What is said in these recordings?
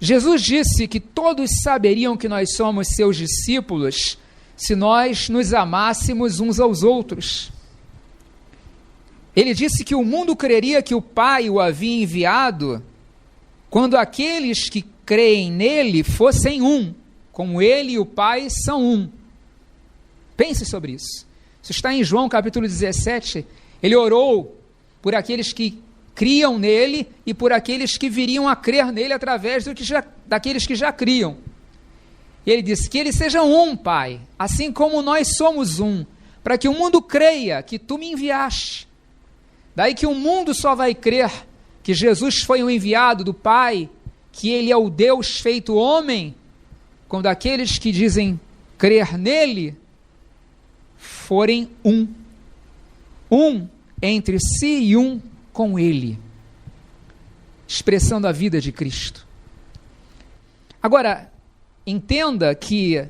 Jesus disse que todos saberiam que nós somos seus discípulos se nós nos amássemos uns aos outros. Ele disse que o mundo creria que o Pai o havia enviado quando aqueles que creem nele fossem um, como ele e o Pai são um. Pense sobre isso. Isso está em João capítulo 17. Ele orou por aqueles que criam nele e por aqueles que viriam a crer nele através daqueles que já criam. E ele disse que eles sejam um, Pai, assim como nós somos um, para que o mundo creia que tu me enviaste. Daí que o mundo só vai crer que Jesus foi um enviado do Pai, que ele é o Deus feito homem, quando aqueles que dizem crer nele forem um. Um entre si e um com ele. Expressando a vida de Cristo. Agora, entenda que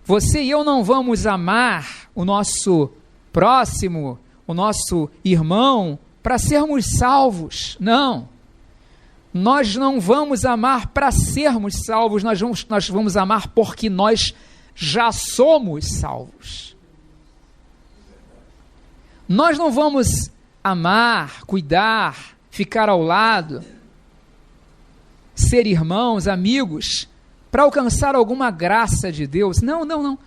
você e eu não vamos amar o nosso próximo, o nosso irmão, para sermos salvos. Não. Nós não vamos amar para sermos salvos, nós vamos amar porque nós já somos salvos. Nós não vamos amar, cuidar, ficar ao lado, ser irmãos, amigos, para alcançar alguma graça de Deus. Não, não, não.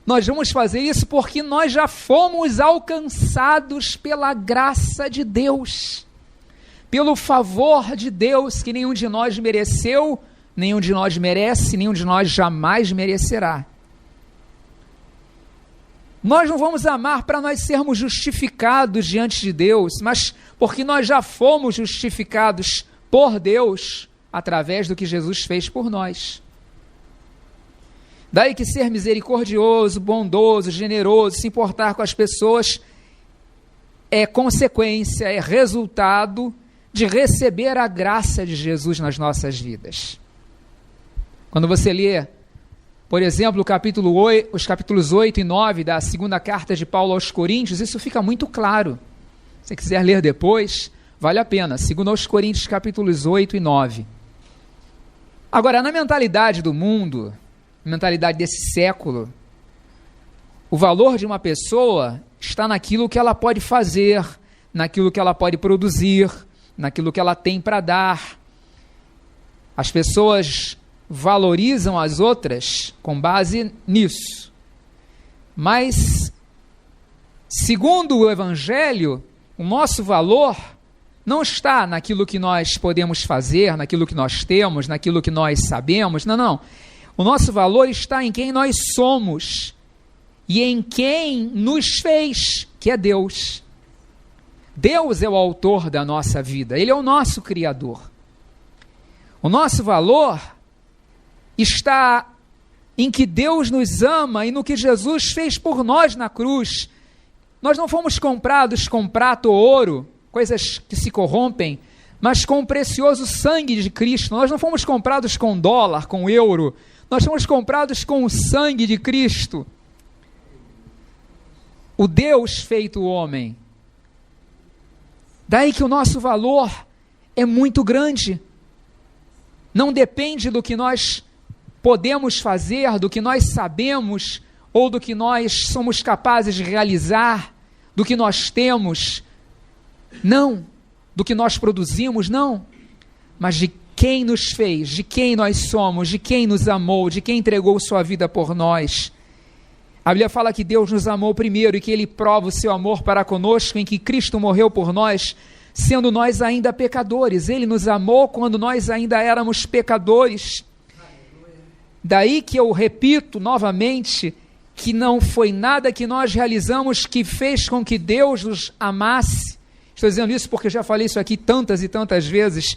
Nós vamos fazer isso porque nós já fomos alcançados pela graça de Deus, pelo favor de Deus que nenhum de nós mereceu, nenhum de nós merece, nenhum de nós jamais merecerá. Nós não vamos amar para nós sermos justificados diante de Deus, mas porque nós já fomos justificados por Deus através do que Jesus fez por nós. Daí que ser misericordioso, bondoso, generoso, se importar com as pessoas é consequência, é resultado de receber a graça de Jesus nas nossas vidas. Quando você lê, por exemplo, os capítulos 8 e 9 da segunda carta de Paulo aos Coríntios, isso fica muito claro. Se você quiser ler depois, vale a pena. 2 Coríntios, capítulos 8 e 9. Agora, na mentalidade do mundo, mentalidade desse século, o valor de uma pessoa está naquilo que ela pode fazer, naquilo que ela pode produzir, naquilo que ela tem para dar. As pessoas valorizam as outras com base nisso. Mas, segundo o Evangelho, o nosso valor não está naquilo que nós podemos fazer, naquilo que nós temos, naquilo que nós sabemos. Não, não. O nosso valor está em quem nós somos e em quem nos fez, que é Deus. Deus é o autor da nossa vida, Ele é o nosso Criador. O nosso valor está em que Deus nos ama e no que Jesus fez por nós na cruz. Nós não fomos comprados com prata ou ouro, coisas que se corrompem, mas com o precioso sangue de Cristo. Nós não fomos comprados com dólar, com euro, nós fomos comprados com o sangue de Cristo. O Deus feito homem. Daí que o nosso valor é muito grande. Não depende do que nós podemos fazer, do que nós sabemos, ou do que nós somos capazes de realizar, do que nós temos. Não. Do que nós produzimos, não. Mas de quem nos fez, de quem nós somos, de quem nos amou, de quem entregou sua vida por nós. A Bíblia fala que Deus nos amou primeiro e que Ele prova o seu amor para conosco em que Cristo morreu por nós, sendo nós ainda pecadores. Ele nos amou quando nós ainda éramos pecadores. Daí que eu repito novamente que não foi nada que nós realizamos que fez com que Deus nos amasse. Estou dizendo isso porque já falei isso aqui tantas e tantas vezes.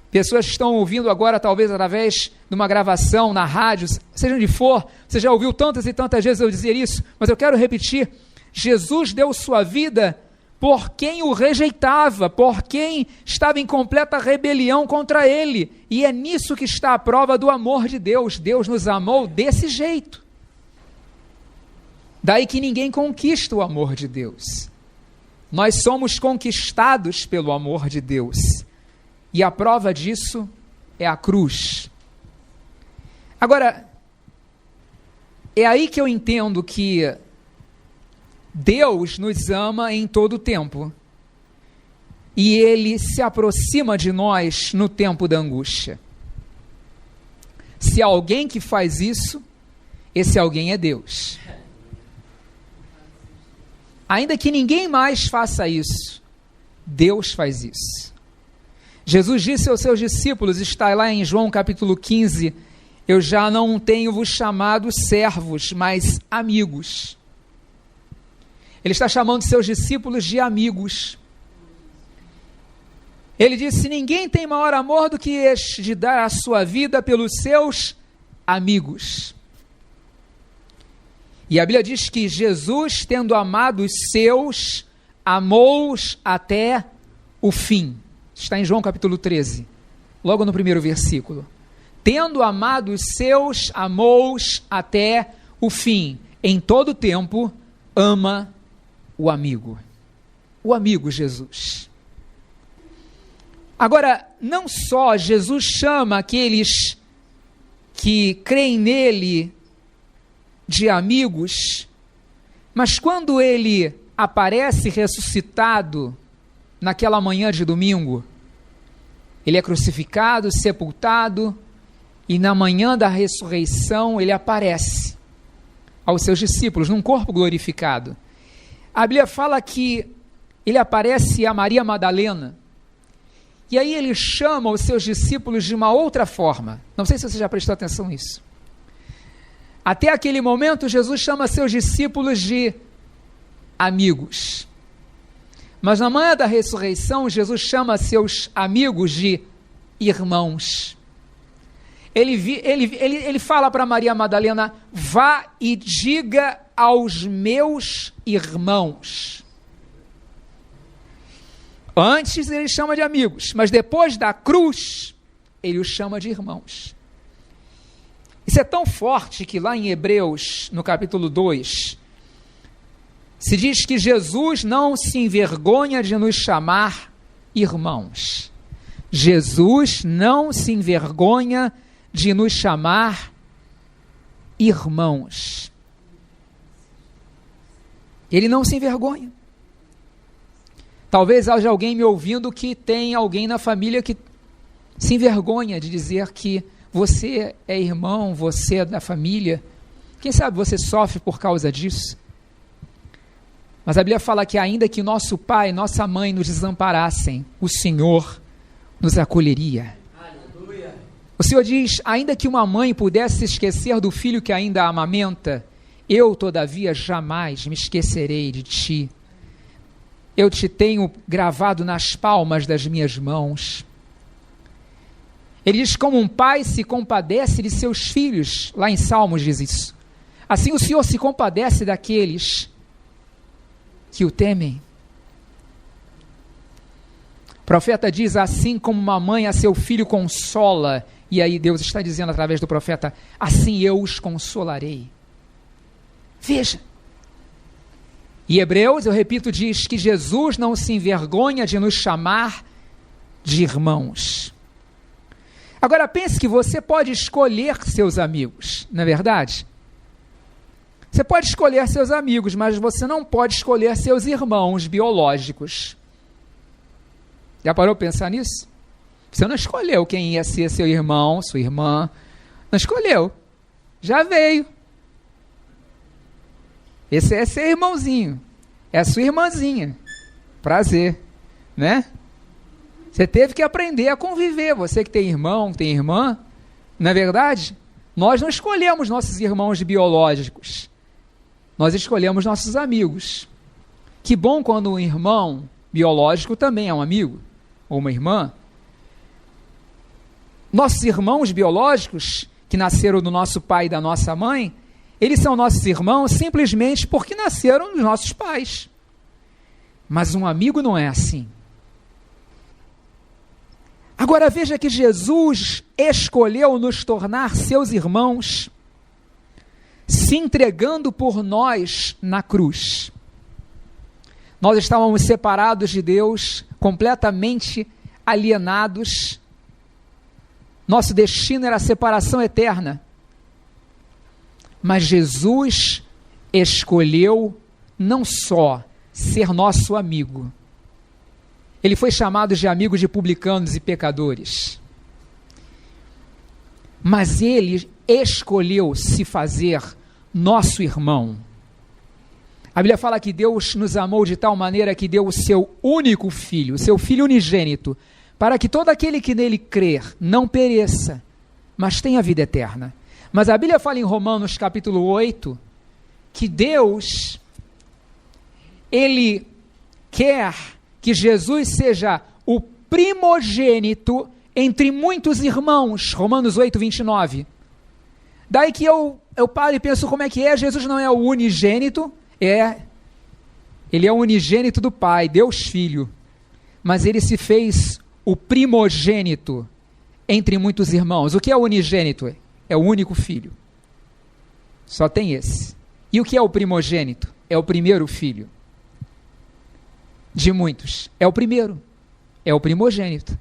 Pessoas que estão ouvindo agora, talvez através de uma gravação na rádio, seja onde for, você já ouviu tantas e tantas vezes eu dizer isso, mas eu quero repetir. Jesus deu sua vida por quem o rejeitava, por quem estava em completa rebelião contra ele. E é nisso que está a prova do amor de Deus. Deus nos amou desse jeito. Daí que ninguém conquista o amor de Deus. Nós somos conquistados pelo amor de Deus. E a prova disso é a cruz. Agora, é aí que eu entendo que Deus nos ama em todo o tempo. E Ele se aproxima de nós no tempo da angústia. Se há alguém que faz isso, esse alguém é Deus. Ainda que ninguém mais faça isso, Deus faz isso. Jesus disse aos seus discípulos, está lá em João capítulo 15, eu já não tenho vos chamado servos, mas amigos. Ele está chamando seus discípulos de amigos. Ele disse, ninguém tem maior amor do que este, de dar a sua vida pelos seus amigos. E a Bíblia diz que Jesus, tendo amado os seus, amou-os até o fim. Está em João capítulo 13, logo no primeiro versículo. Tendo amado os seus, amou-os até o fim. Em todo tempo, ama o amigo. O amigo Jesus. Agora, não só Jesus chama aqueles que creem nele de amigos, mas quando ele aparece ressuscitado naquela manhã de domingo, ele é crucificado, sepultado, e na manhã da ressurreição ele aparece aos seus discípulos num corpo glorificado. A Bíblia fala que ele aparece a Maria Madalena, e aí ele chama os seus discípulos de uma outra forma. Não sei se você já prestou atenção nisso. Até aquele momento, Jesus chama seus discípulos de amigos. Mas na manhã da ressurreição, Jesus chama seus amigos de irmãos. Ele fala para Maria Madalena, vá e diga aos meus irmãos. Antes ele chama de amigos, mas depois da cruz, ele os chama de irmãos. Isso é tão forte que lá em Hebreus, no capítulo 2, se diz que Jesus não se envergonha de nos chamar irmãos. Jesus não se envergonha de nos chamar irmãos. Ele não se envergonha. Talvez haja alguém me ouvindo que tem alguém na família que se envergonha de dizer que você é irmão, você é da família. Quem sabe você sofre por causa disso? Mas a Bíblia fala que ainda que nosso pai, nossa mãe nos desamparassem, o Senhor nos acolheria. Aleluia. O Senhor diz, ainda que uma mãe pudesse se esquecer do filho que ainda a amamenta, eu, todavia, jamais me esquecerei de ti. Eu te tenho gravado nas palmas das minhas mãos. Ele diz, como um pai se compadece de seus filhos, lá em Salmos diz isso. Assim o Senhor se compadece daqueles que o temem. O profeta diz, assim como uma mãe a seu filho consola, e aí Deus está dizendo através do profeta, assim eu os consolarei. Veja. E Hebreus, eu repito, diz que Jesus não se envergonha de nos chamar de irmãos. Agora pense que você pode escolher seus amigos, não é verdade? Você pode escolher seus amigos, mas você não pode escolher seus irmãos biológicos. Já parou para pensar nisso? Você não escolheu quem ia ser seu irmão, sua irmã. Não escolheu. Já veio. Esse é seu irmãozinho. É a sua irmãzinha. Prazer. Né? Você teve que aprender a conviver. Você que tem irmão, tem irmã. Não é verdade? Nós não escolhemos nossos irmãos biológicos. Nós escolhemos nossos amigos. Que bom quando um irmão biológico também é um amigo. Ou uma irmã. Nossos irmãos biológicos, que nasceram do nosso pai e da nossa mãe, eles são nossos irmãos simplesmente porque nasceram dos nossos pais. Mas um amigo não é assim. Agora veja que Jesus escolheu nos tornar seus irmãos, se entregando por nós na cruz. Nós estávamos separados de Deus, completamente alienados. Nosso destino era a separação eterna. Mas Jesus escolheu não só ser nosso amigo, ele foi chamado de amigo de publicanos e pecadores, mas ele escolheu se fazer nosso irmão. A Bíblia fala que Deus nos amou de tal maneira que deu o seu único filho, o seu filho unigênito, para que todo aquele que nele crer não pereça, mas tenha vida eterna. Mas a Bíblia fala em Romanos capítulo 8, que Deus, ele quer que Jesus seja o primogênito entre muitos irmãos. Romanos 8, 29. Daí que eu paro e penso como é que é. Jesus não é o unigênito, ele é o unigênito do Pai, Deus Filho, mas ele se fez o primogênito entre muitos irmãos. O que é o unigênito? É o único filho, só tem esse. E o que é o primogênito? É o primeiro filho de muitos, é o primeiro, é o primogênito.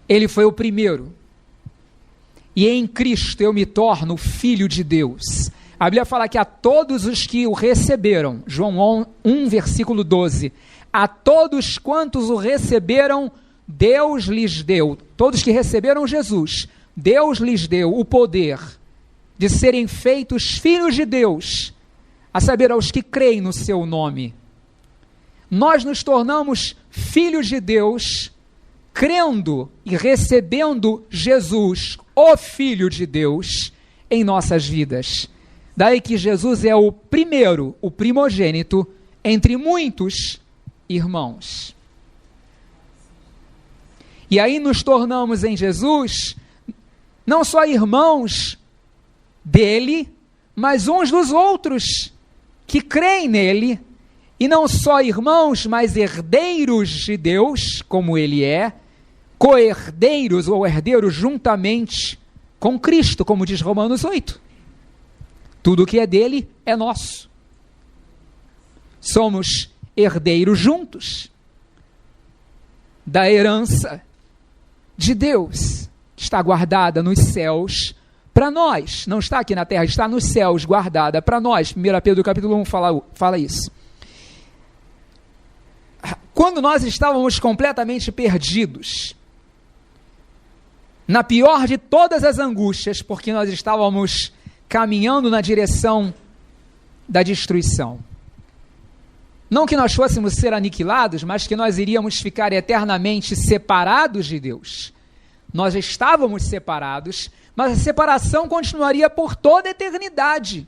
Ele foi o primeiro, e em Cristo eu me torno filho de Deus. A Bíblia fala que a todos os que o receberam, João 1, versículo 12, a todos quantos o receberam, Deus lhes deu, todos que receberam Jesus, Deus lhes deu o poder de serem feitos filhos de Deus, a saber, aos que creem no seu nome. Nós nos tornamos filhos de Deus, crendo e recebendo Jesus, o Filho de Deus, em nossas vidas. Daí que Jesus é o primeiro, o primogênito, entre muitos irmãos. E aí nos tornamos em Jesus, não só irmãos dele, mas uns dos outros, que creem nele, e não só irmãos, mas herdeiros de Deus, como ele é, co-herdeiros ou herdeiros juntamente com Cristo, como diz Romanos 8. Tudo que é dele é nosso. Somos herdeiros juntos da herança de Deus, que está guardada nos céus para nós. Não está aqui na terra, está nos céus, guardada para nós. 1 Pedro capítulo 1 fala isso. Quando nós estávamos completamente perdidos, na pior de todas as angústias, porque nós estávamos caminhando na direção da destruição. Não que nós fôssemos ser aniquilados, mas que nós iríamos ficar eternamente separados de Deus. Nós estávamos separados, mas a separação continuaria por toda a eternidade,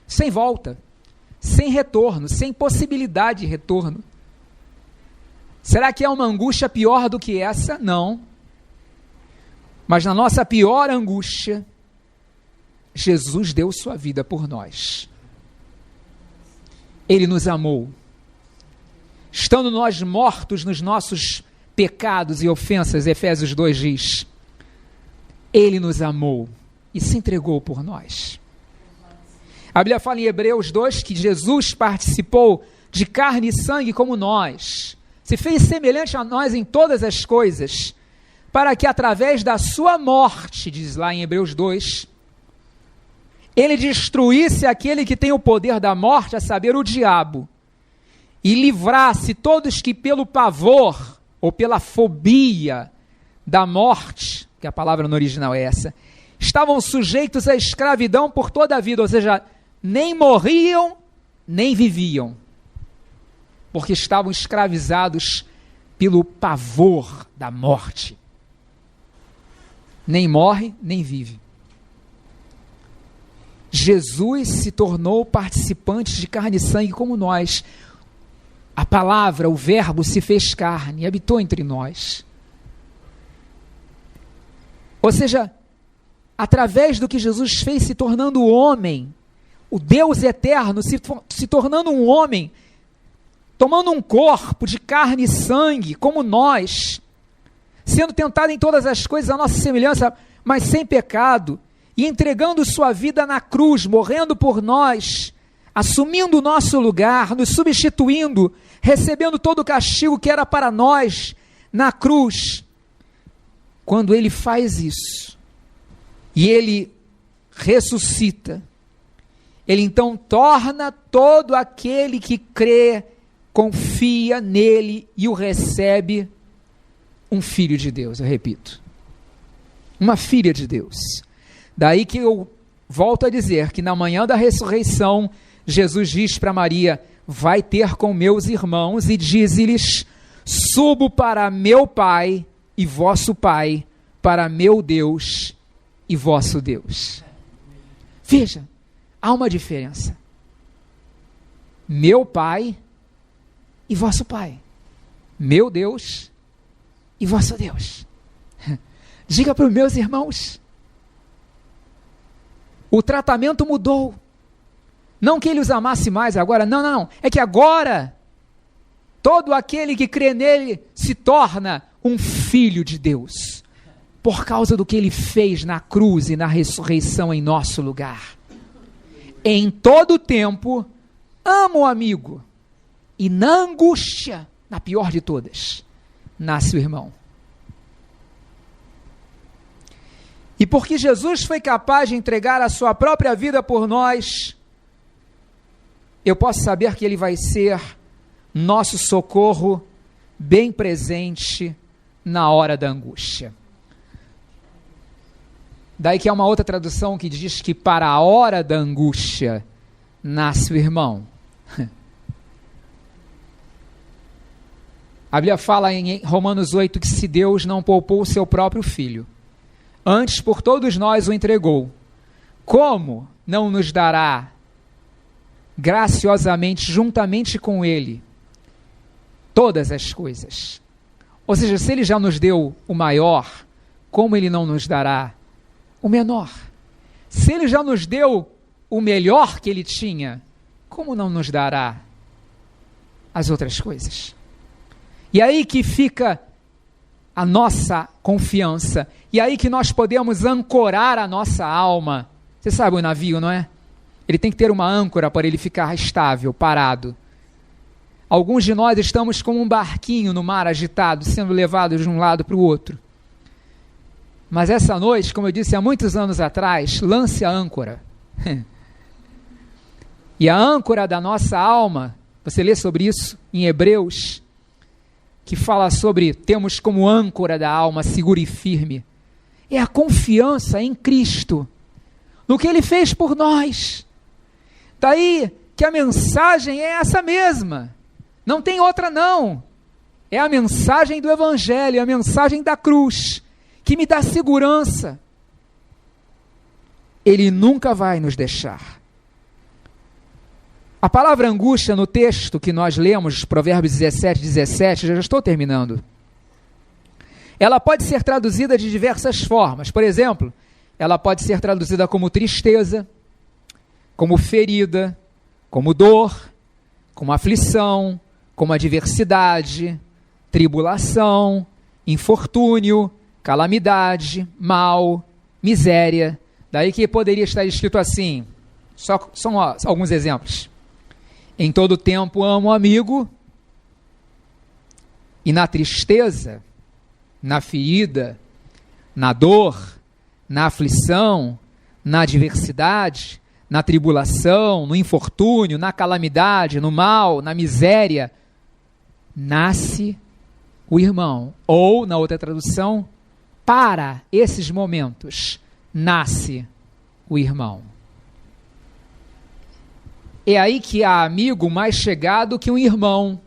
sem volta, sem retorno, sem possibilidade de retorno. Será que é uma angústia pior do que essa? Não. Mas na nossa pior angústia, Jesus deu sua vida por nós. Ele nos amou. Estando nós mortos nos nossos pecados e ofensas, Efésios 2 diz, ele nos amou e se entregou por nós. A Bíblia fala em Hebreus 2 que Jesus participou de carne e sangue como nós, se fez semelhante a nós em todas as coisas, para que através da sua morte, diz lá em Hebreus 2, ele destruísse aquele que tem o poder da morte, a saber, o diabo, e livrasse todos que pelo pavor, ou pela fobia da morte, que a palavra no original é essa, estavam sujeitos à escravidão por toda a vida, ou seja, nem morriam, nem viviam, porque estavam escravizados pelo pavor da morte. Nem morre, nem vive. Jesus se tornou participante de carne e sangue como nós. A palavra, o verbo se fez carne e habitou entre nós. Ou seja, através do que Jesus fez se tornando homem, o Deus eterno se tornando um homem, tomando um corpo de carne e sangue como nós, sendo tentado em todas as coisas à nossa semelhança, mas sem pecado, e entregando sua vida na cruz, morrendo por nós, assumindo o nosso lugar, nos substituindo, recebendo todo o castigo que era para nós na cruz. Quando ele faz isso, e ele ressuscita, ele então torna todo aquele que crê, confia nele e o recebe um filho de Deus, eu repito. Uma filha de Deus. Daí que eu volto a dizer que na manhã da ressurreição, Jesus diz para Maria, vai ter com meus irmãos e diz-lhes, subo para meu Pai e vosso Pai, para meu Deus e vosso Deus. Veja, há uma diferença. Meu Pai e vosso Pai. Meu Deus e vosso Deus. Diga para os meus irmãos, o tratamento mudou. Não que ele os amasse mais agora, não. É que agora, todo aquele que crê nele se torna um filho de Deus. Por causa do que ele fez na cruz e na ressurreição em nosso lugar. Em todo tempo, amo o amigo. E na angústia, na pior de todas, nasce o irmão. E porque Jesus foi capaz de entregar a sua própria vida por nós, eu posso saber que ele vai ser nosso socorro bem presente na hora da angústia. Daí que há uma outra tradução que diz que para a hora da angústia nasce o irmão. A Bíblia fala em Romanos 8 que se Deus não poupou o seu próprio filho, antes por todos nós o entregou, como não nos dará graciosamente, juntamente com ele, todas as coisas? Ou seja, se ele já nos deu o maior, como ele não nos dará o menor? Se ele já nos deu o melhor que ele tinha, como não nos dará as outras coisas? E aí que fica a nossa confiança, e aí que nós podemos ancorar a nossa alma. Você sabe o navio, não é? Ele tem que ter uma âncora para ele ficar estável, parado. Alguns de nós estamos como um barquinho no mar agitado, sendo levados de um lado para o outro. Mas essa noite, como eu disse há muitos anos atrás, lance a âncora. E a âncora da nossa alma, você lê sobre isso em Hebreus, que fala sobre temos como âncora da alma segura e firme, é a confiança em Cristo, no que Ele fez por nós. Daí que a mensagem é essa mesma, não tem outra não, é a mensagem do Evangelho, é a mensagem da cruz, que me dá segurança. Ele nunca vai nos deixar. A palavra angústia no texto que nós lemos, Provérbios 17, já estou terminando, ela pode ser traduzida de diversas formas. Por exemplo, ela pode ser traduzida como tristeza, como ferida, como dor, como aflição, como adversidade, tribulação, infortúnio, calamidade, mal, miséria. Daí que poderia estar escrito assim, são alguns exemplos. Em todo tempo amo o amigo, e na tristeza, na ferida, na dor, na aflição, na adversidade, na tribulação, no infortúnio, na calamidade, no mal, na miséria, nasce o irmão. Ou, na outra tradução, para esses momentos, nasce o irmão. É aí que há amigo mais chegado que um irmão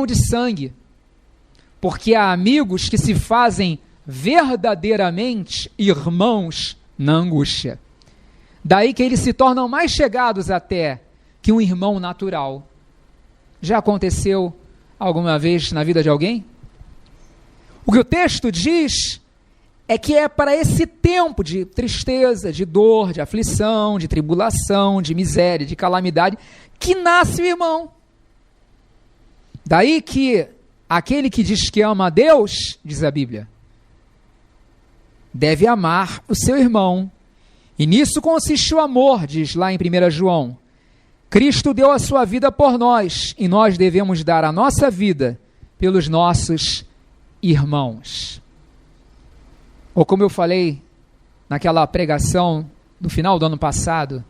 de sangue. Porque há amigos que se fazem verdadeiramente irmãos na angústia. Daí que eles se tornam mais chegados até que um irmão natural. Já aconteceu alguma vez na vida de alguém? O que o texto diz é que é para esse tempo de tristeza, de dor, de aflição, de tribulação, de miséria, de calamidade, que nasce o irmão. Daí que aquele que diz que ama a Deus, diz a Bíblia, deve amar o seu irmão. E nisso consiste o amor, diz lá em 1 João. Cristo deu a sua vida por nós, e nós devemos dar a nossa vida pelos nossos irmãos. Ou como eu falei naquela pregação do final do ano passado,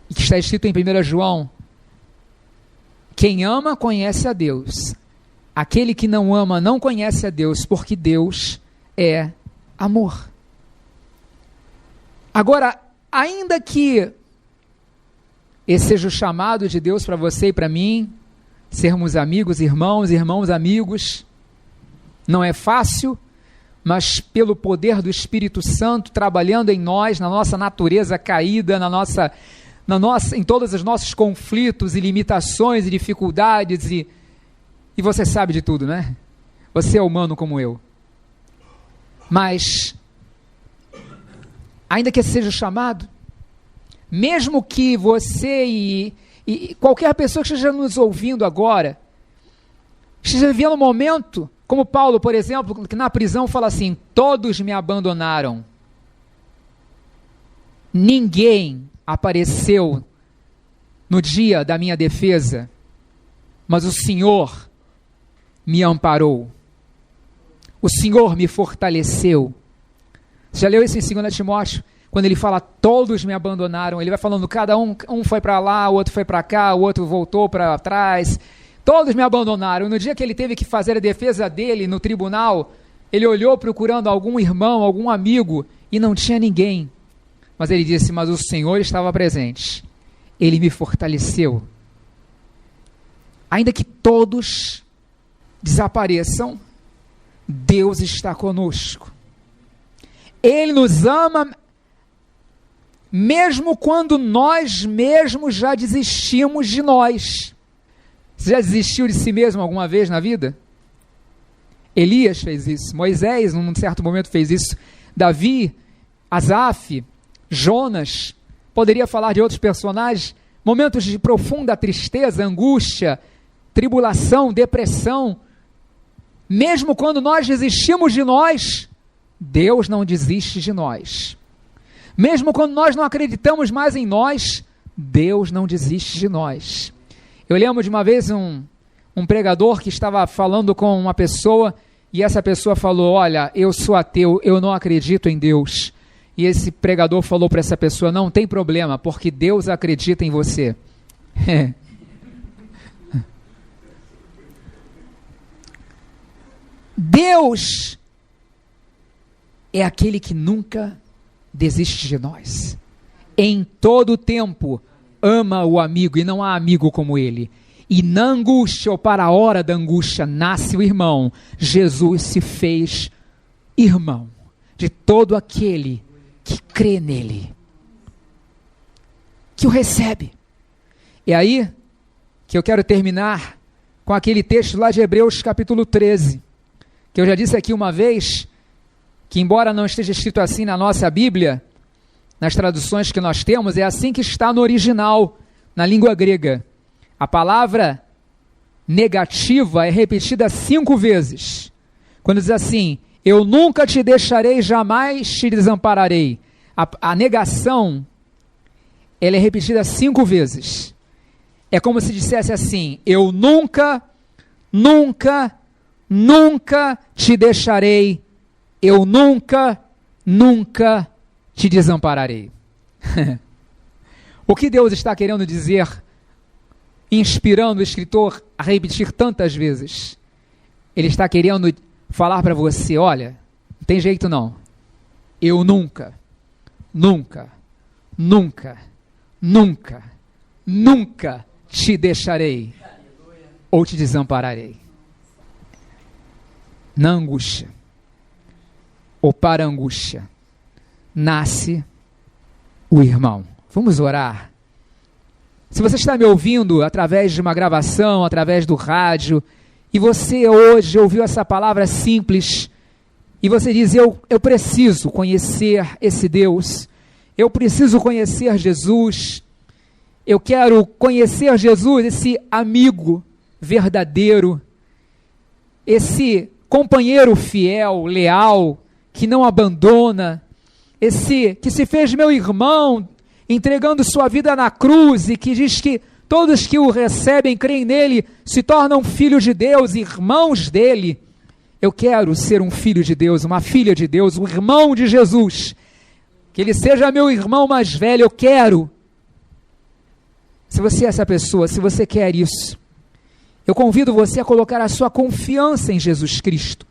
e que está escrito em 1 João, quem ama conhece a Deus, aquele que não ama não conhece a Deus, porque Deus é amor. Agora, ainda que esse seja o chamado de Deus para você e para mim, sermos amigos, irmãos, irmãos, amigos, não é fácil, mas pelo poder do Espírito Santo trabalhando em nós, na nossa natureza caída, em todos os nossos conflitos e limitações e dificuldades, e você sabe de tudo, né? Você é humano como eu. Mas, ainda que esse seja o chamado, mesmo que você e qualquer pessoa que esteja nos ouvindo agora, esteja vivendo um momento, como Paulo, por exemplo, que na prisão fala assim, todos me abandonaram. Ninguém apareceu no dia da minha defesa, mas o Senhor me amparou. O Senhor me fortaleceu. Você já leu isso em 2 Timóteo? Quando ele fala, todos me abandonaram, ele vai falando, cada um foi para lá, o outro foi para cá, o outro voltou para trás. Todos me abandonaram. No dia que ele teve que fazer a defesa dele no tribunal, ele olhou procurando algum irmão, algum amigo, e não tinha ninguém. Mas ele disse, mas o Senhor estava presente. Ele me fortaleceu. Ainda que todos desapareçam, Deus está conosco. Ele nos ama, mesmo quando nós mesmos já desistimos de nós. Você já desistiu de si mesmo alguma vez na vida? Elias fez isso, Moisés num certo momento fez isso, Davi, Asaf, Jonas, poderia falar de outros personagens, momentos de profunda tristeza, angústia, tribulação, depressão. Mesmo quando nós desistimos de nós, Deus não desiste de nós. Mesmo quando nós não acreditamos mais em nós, Deus não desiste de nós. Eu lembro de uma vez um pregador que estava falando com uma pessoa e essa pessoa falou, olha, eu sou ateu, eu não acredito em Deus. E esse pregador falou para essa pessoa, não tem problema, porque Deus acredita em você. Deus é aquele que nunca desiste de nós. Em todo tempo ama o amigo e não há amigo como ele. E na angústia ou para a hora da angústia nasce o irmão. Jesus se fez irmão de todo aquele que crê nele, que o recebe. E aí que eu quero terminar com aquele texto lá de Hebreus capítulo 13, que eu já disse aqui uma vez, que embora não esteja escrito assim na nossa Bíblia, nas traduções que nós temos, é assim que está no original, na língua grega. A palavra negativa é repetida 5 vezes. Quando diz assim, eu nunca te deixarei, jamais te desampararei. A negação, ela é repetida 5 vezes. É como se dissesse assim, eu nunca, nunca, nunca te deixarei, eu nunca, nunca te desampararei. O que Deus está querendo dizer, inspirando o escritor a repetir tantas vezes? Ele está querendo falar para você, olha, não tem jeito não. Eu nunca, nunca, nunca, nunca, nunca te deixarei ou te desampararei. Na angústia, ou para a angústia, nasce o irmão. Vamos orar. Se você está me ouvindo através de uma gravação, através do rádio, e você hoje ouviu essa palavra simples, e você diz, eu preciso conhecer esse Deus, eu preciso conhecer Jesus, eu quero conhecer Jesus, esse amigo verdadeiro, esse companheiro fiel, leal, que não abandona, esse que se fez meu irmão, entregando sua vida na cruz e que diz que todos que o recebem, creem nele, se tornam filhos de Deus, irmãos dele. Eu quero ser um filho de Deus, uma filha de Deus, um irmão de Jesus. Que ele seja meu irmão mais velho, eu quero. Se você é essa pessoa, se você quer isso, eu convido você a colocar a sua confiança em Jesus Cristo.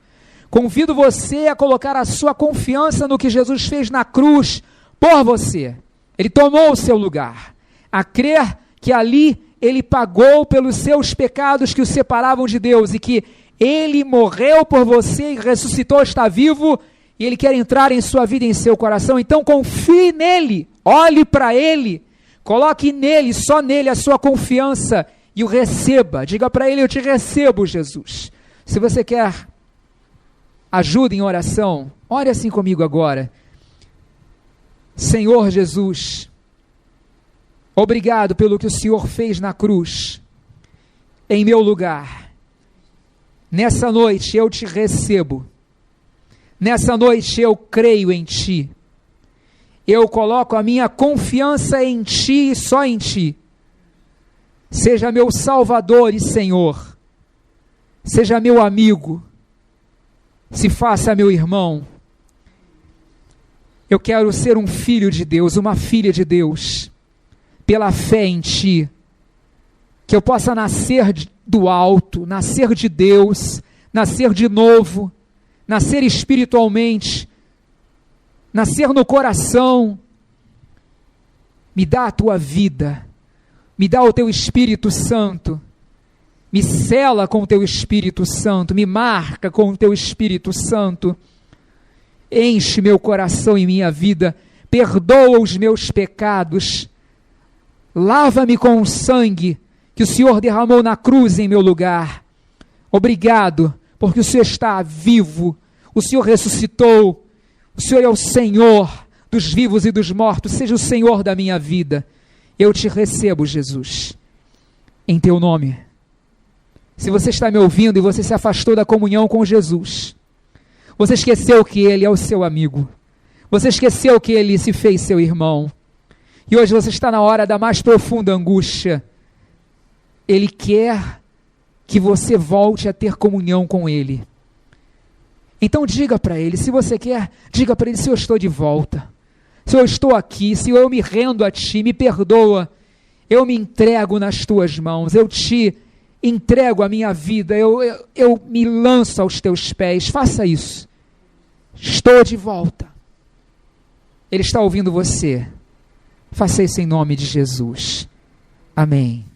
Convido você a colocar a sua confiança no que Jesus fez na cruz por você. Ele tomou o seu lugar. A crer que ali Ele pagou pelos seus pecados que o separavam de Deus e que Ele morreu por você e ressuscitou, está vivo e Ele quer entrar em sua vida e em seu coração. Então confie nele, olhe para Ele, coloque nele, só nele a sua confiança e o receba. Diga para Ele: eu te recebo, Jesus. Se você quer ajuda em oração, ore assim comigo agora. Senhor Jesus, obrigado pelo que o Senhor fez na cruz, em meu lugar. Nessa noite eu te recebo. Nessa noite eu creio em Ti. Eu coloco a minha confiança em Ti e só em Ti. Seja meu Salvador e Senhor. Seja meu amigo. Se faça meu irmão. Eu quero ser um filho de Deus, uma filha de Deus, pela fé em Ti. Que eu possa nascer do alto, nascer de Deus, nascer de novo, nascer espiritualmente, nascer no coração. Me dá a Tua vida, me dá o Teu Espírito Santo, me sela com o Teu Espírito Santo, me marca com o Teu Espírito Santo, enche meu coração e minha vida, perdoa os meus pecados, lava-me com o sangue que o Senhor derramou na cruz em meu lugar. Obrigado, porque o Senhor está vivo, o Senhor ressuscitou, o Senhor é o Senhor dos vivos e dos mortos, seja o Senhor da minha vida. Eu te recebo, Jesus, em Teu nome. Se você está me ouvindo e você se afastou da comunhão com Jesus, você esqueceu que Ele é o seu amigo, você esqueceu que Ele se fez seu irmão, e hoje você está na hora da mais profunda angústia. Ele quer que você volte a ter comunhão com Ele. Então diga para Ele, se você quer, diga para Ele: Senhor, eu estou de volta, Senhor, eu estou aqui, Senhor, eu me rendo a Ti, me perdoa, eu me entrego nas Tuas mãos, eu Te entrego a minha vida, eu me lanço aos Teus pés. Faça isso. Estou de volta. Ele está ouvindo você. Faça isso em nome de Jesus. Amém.